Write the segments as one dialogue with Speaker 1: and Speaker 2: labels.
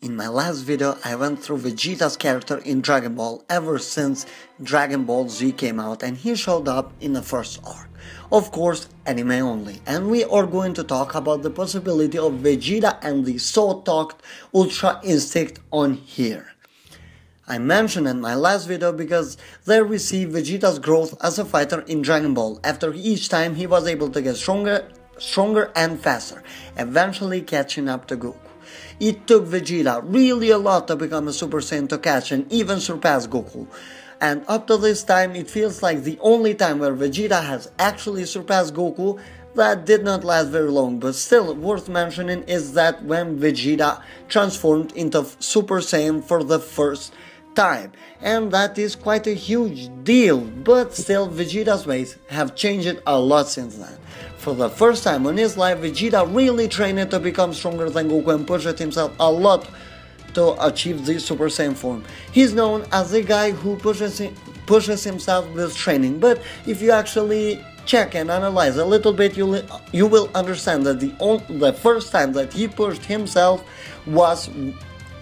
Speaker 1: In my last video, I went through Vegeta's character in Dragon Ball ever since Dragon Ball Z came out, and he showed up in the first arc. Of course, anime only, and we are going to talk about the possibility of Vegeta and the so-talked Ultra Instinct on here. I mentioned in my last video because there we see Vegeta's growth as a fighter in Dragon Ball. After each time he was able to get stronger and faster, eventually catching up to Goku. It took Vegeta really a lot to become a Super Saiyan to catch and even surpass Goku. And up to this time, it feels like the only time where Vegeta has actually surpassed Goku. That did not last very long, but still worth mentioning is that when Vegeta transformed into Super Saiyan for the first time, and that is quite a huge deal, but still Vegeta's ways have changed a lot since then. For the first time in his life, Vegeta really trained to become stronger than Goku and pushed himself a lot to achieve the Super Saiyan form. He's known as the guy who pushes himself with training, but if you actually check and analyze a little bit, you will understand that the first time that he pushed himself was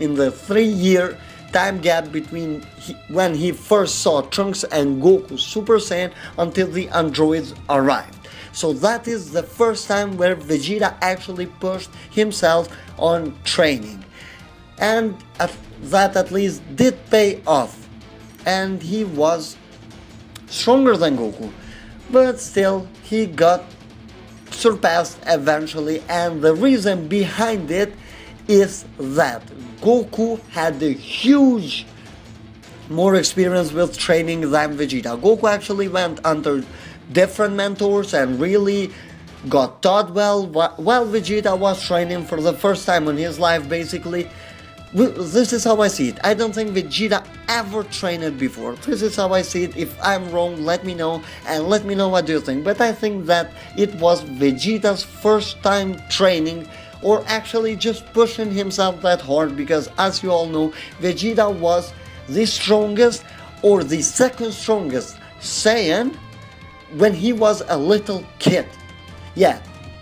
Speaker 1: in the 3-year time gap between when he first saw Trunks and Goku Super Saiyan until the androids arrived. So that is the first time where Vegeta actually pushed himself on training. And that at least did pay off. And he was stronger than Goku. But still, he got surpassed eventually. And the reason behind it is that Goku had a huge more experience with training than Vegeta. Goku actually went under different mentors and really got taught well, while Vegeta was training for the first time in his life. Basically, this is how I see it. I don't think Vegeta ever trained before. This is how I see it. If I'm wrong, let me know, and let me know what you think. But I think that it was Vegeta's first time training, or actually just pushing himself that hard, because as you all know, Vegeta was the strongest or the second strongest Saiyan when he was a little kid. Yeah,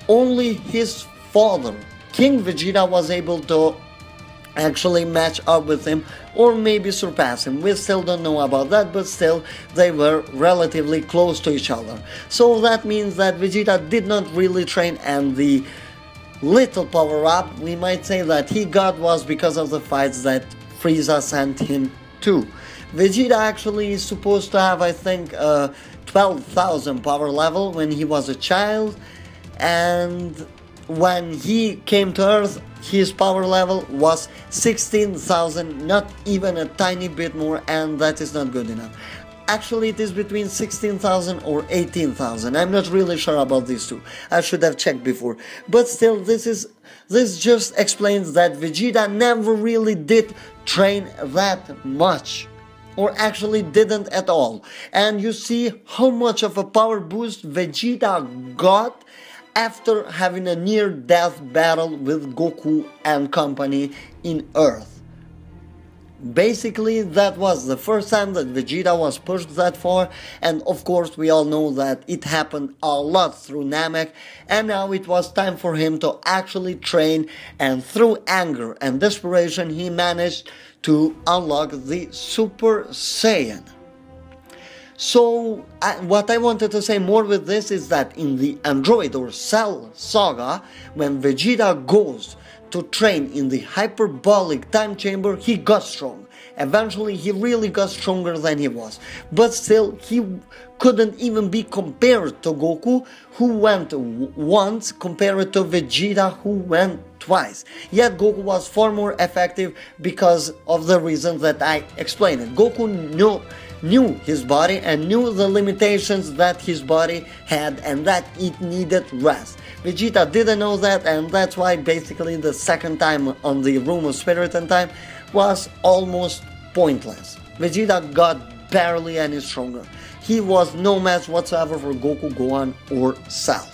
Speaker 1: only his father, King Vegeta, was able to actually match up with him or maybe surpass him. We still don't know about that, but still they were relatively close to each other. So that means that Vegeta did not really train, and the little power up we might say that he got was because of the fights that Frieza sent him to. Vegeta actually is supposed to have, I think, 12,000 power level when he was a child, and when he came to Earth his power level was 16,000, not even a tiny bit more, and that is not good enough. Actually, it is between 16,000 or 18,000. I'm not really sure about these two. I should have checked before. But still, this just explains that Vegeta never really did train that much, or actually didn't at all. And you see how much of a power boost Vegeta got after having a near-death battle with Goku and company in Earth. Basically, that was the first time that Vegeta was pushed that far, and of course we all know that it happened a lot through Namek, and now it was time for him to actually train, and through anger and desperation he managed to unlock the Super Saiyan. So, what I wanted to say more with this is that in the Android or Cell saga, when Vegeta goes to train in the hyperbolic time chamber, he got strong. Eventually, he really got stronger than he was. But still, he couldn't even be compared to Goku, who went once, compared to Vegeta, who went twice. Yet Goku was far more effective because of the reasons that I explained. Goku knew his body and knew the limitations that his body had and that it needed rest. Vegeta didn't know that, and that's why basically the second time on the Room of Spirit and Time was almost pointless. Vegeta got barely any stronger. He was no match whatsoever for Goku, Gohan or Cell.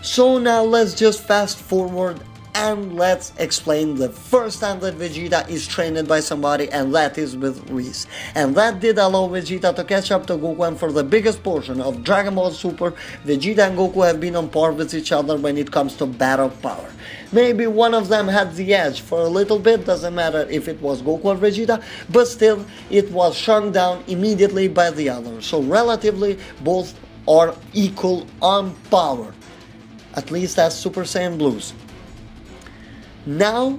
Speaker 1: So now let's just fast forward And let's explain the first time that Vegeta is trained by somebody, and that is with Whis. And that did allow Vegeta to catch up to Goku, and for the biggest portion of Dragon Ball Super, Vegeta and Goku have been on par with each other when it comes to battle power. Maybe one of them had the edge for a little bit, doesn't matter if it was Goku or Vegeta, but still it was shrunk down immediately by the other. So relatively both are equal on power, at least as Super Saiyan Blues. Now,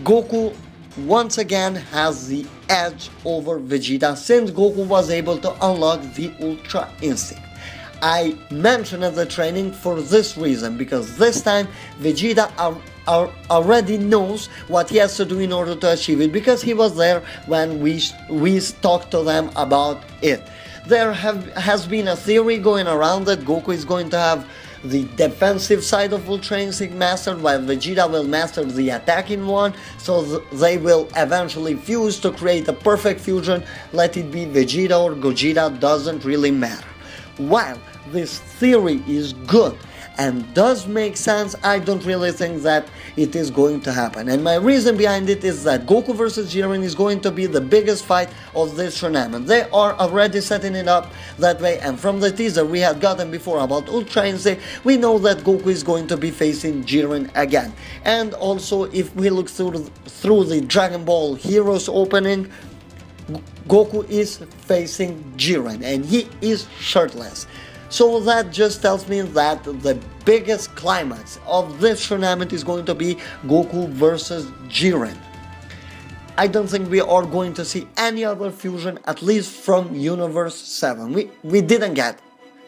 Speaker 1: Goku once again has the edge over Vegeta since Goku was able to unlock the Ultra Instinct. I mentioned the training for this reason, because this time Vegeta already knows what he has to do in order to achieve it, because he was there when we talked to them about it. There has been a theory going around that Goku is going to have the defensive side of Ultra Instinct mastered, while Vegeta will master the attacking one, so they will eventually fuse to create a perfect fusion. Let it be Vegeta or Gogeta, doesn't really matter. While this theory is good and does make sense, I don't really think that it is going to happen. And my reason behind it is that Goku vs Jiren is going to be the biggest fight of this tournament. They are already setting it up that way, and from the teaser we had gotten before about Ultra Instinct, we know that Goku is going to be facing Jiren again. And also, if we look through the Dragon Ball Heroes opening, Goku is facing Jiren and he is shirtless. So that just tells me that the biggest climax of this tournament is going to be Goku versus Jiren. I don't think we are going to see any other fusion, at least from Universe 7. We didn't get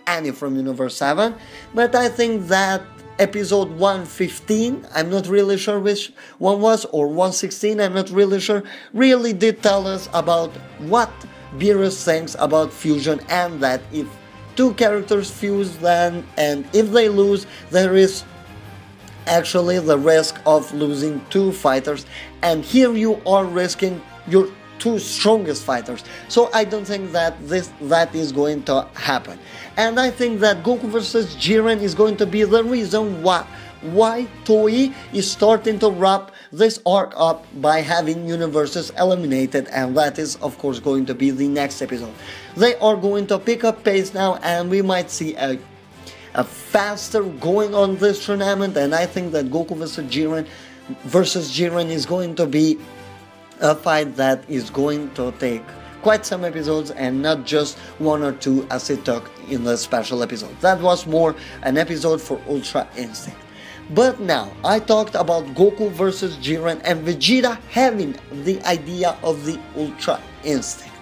Speaker 1: any from Universe 7, but I think that episode 115, I'm not really sure which one was, or 116, I'm not really sure, really did tell us about what Beerus thinks about fusion, and that if two characters fuse then, and if they lose, there is actually the risk of losing two fighters, and here you are risking your two strongest fighters. So I don't think that that is going to happen. And I think that Goku vs Jiren is going to be the reason why Toei is starting to wrap this arc up by having universes eliminated, and that is of course going to be the next episode. They are going to pick up pace now, and we might see a faster going on this tournament, and I think that Goku versus Jiren is going to be a fight that is going to take quite some episodes, and not just one or two as it took in the special episode. That was more an episode for Ultra Instinct. But now, I talked about Goku versus Jiren and Vegeta having the idea of the Ultra Instinct.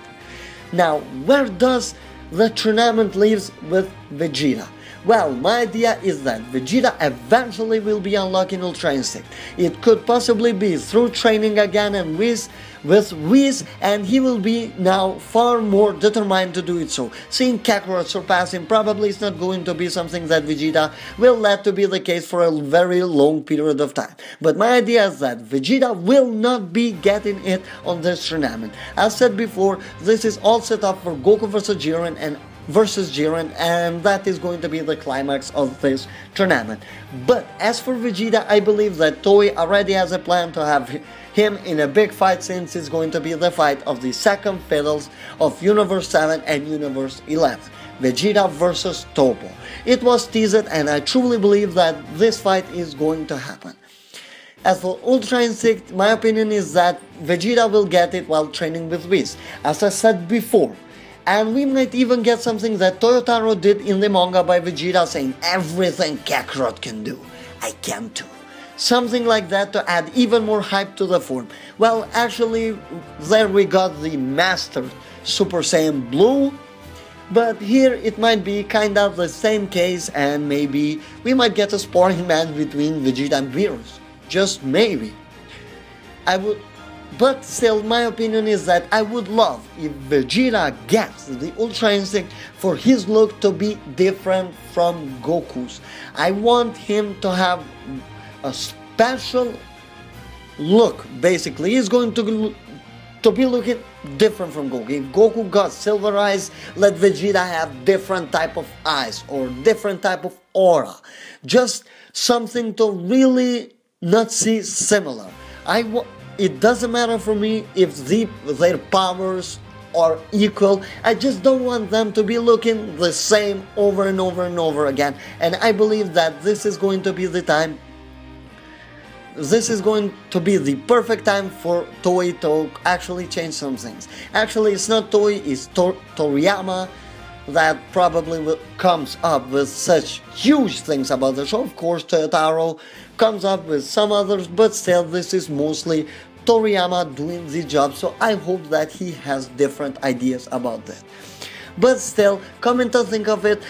Speaker 1: Now, where does the tournament leave with Vegeta? Well, my idea is that Vegeta eventually will be unlocking Ultra Instinct. It could possibly be through training again and with Whis, and he will be now far more determined to do it so. Seeing Kakarot surpass him probably is not going to be something that Vegeta will let to be the case for a very long period of time. But my idea is that Vegeta will not be getting it on this tournament. As said before, this is all set up for Goku vs Jiren and that is going to be the climax of this tournament. But as for Vegeta, I believe that Toei already has a plan to have him in a big fight, since it's going to be the fight of the second fiddles of Universe 7 and Universe 11. Vegeta versus Toppo. It was teased, and I truly believe that this fight is going to happen. As for Ultra Instinct, my opinion is that Vegeta will get it while training with Whis, as I said before. And we might even get something that Toyotaro did in the manga by Vegeta saying, "Everything Kakarot can do, I can too." Something like that to add even more hype to the form. Well, actually, there we got the Master Super Saiyan Blue, but here it might be kind of the same case, and maybe we might get a sparring match between Vegeta and Beerus. Just maybe. But still, my opinion is that I would love if Vegeta gets the Ultra Instinct for his look to be different from Goku's. I want him to have a special look. Basically, he's going to be looking different from Goku. If Goku got silver eyes, let Vegeta have different type of eyes or different type of aura. Just something to really not see similar. It doesn't matter for me if their powers are equal. I just don't want them to be looking the same over and over and over again. And I believe that this is going to be the time. This is going to be the perfect time for Toei to actually change some things. Actually, it's not Toei, it's Toriyama that probably comes up with such huge things about the show. Of course, Toyotaro comes up with some others, but still, this is mostly Toriyama doing the job, so I hope that he has different ideas about that. But still, coming to think of it,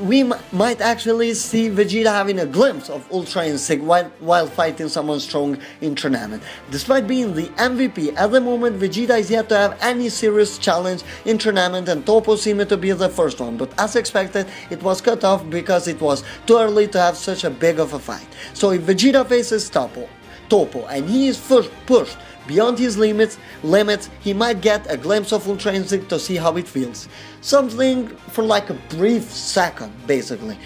Speaker 1: we might actually see Vegeta having a glimpse of Ultra Instinct while fighting someone strong in tournament. Despite being the MVP, at the moment Vegeta is yet to have any serious challenge in tournament, and Topo seemed to be the first one, but as expected it was cut off because it was too early to have such a big of a fight. So if Vegeta faces Topo and he is pushed beyond his limits, he might get a glimpse of Ultra Instinct to see how it feels. Something for like a brief second, basically.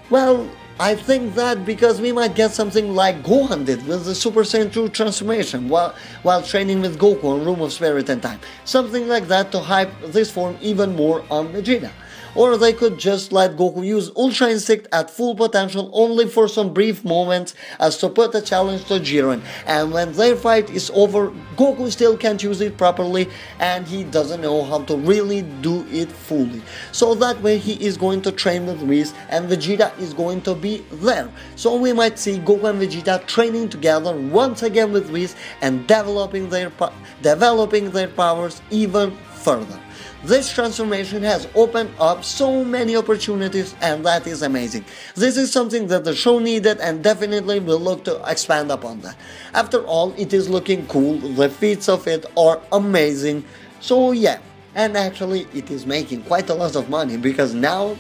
Speaker 1: Well, I think that because we might get something like Gohan did with the Super Saiyan 2 transformation while training with Goku in Room of Spirit and Time. Something like that to hype this form even more on Vegeta. Or they could just let Goku use Ultra Instinct at full potential only for some brief moments as to put a challenge to Jiren, and when their fight is over, Goku still can't use it properly and he doesn't know how to really do it fully. So that way he is going to train with Whis and Vegeta is going to be there. So we might see Goku and Vegeta training together once again with Whis and developing their powers even further. This transformation has opened up so many opportunities, and that is amazing. This is something that the show needed and definitely will look to expand upon that. After all, it is looking cool, the feats of it are amazing, so yeah. And actually it is making quite a lot of money because now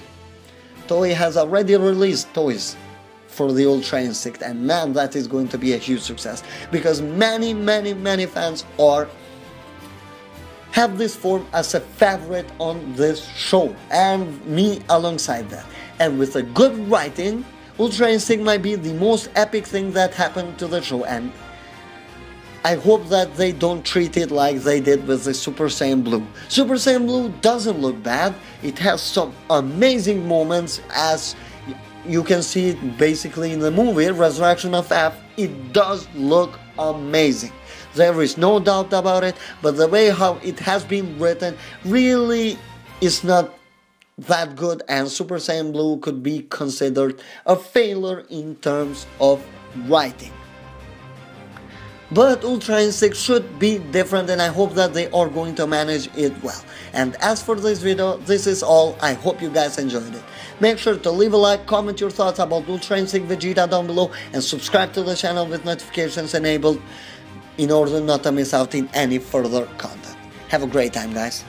Speaker 1: Toei has already released toys for the Ultra Instinct, and man, that is going to be a huge success because many fans have this form as a favorite on this show, and me alongside that. And with a good writing, Ultra Instinct might be the most epic thing that happened to the show, and I hope that they don't treat it like they did with the Super Saiyan Blue. Super Saiyan Blue doesn't look bad, it has some amazing moments, as you can see it basically in the movie Resurrection of F. It does look amazing. There is no doubt about it, but the way how it has been written really is not that good, and Super Saiyan Blue could be considered a failure in terms of writing. But Ultra Instinct should be different, and I hope that they are going to manage it well. And as for this video, this is all. I hope you guys enjoyed it. Make sure to leave a like, comment your thoughts about Ultra Instinct Vegeta down below, and subscribe to the channel with notifications enabled in order not to miss out in any further content. Have a great time, guys.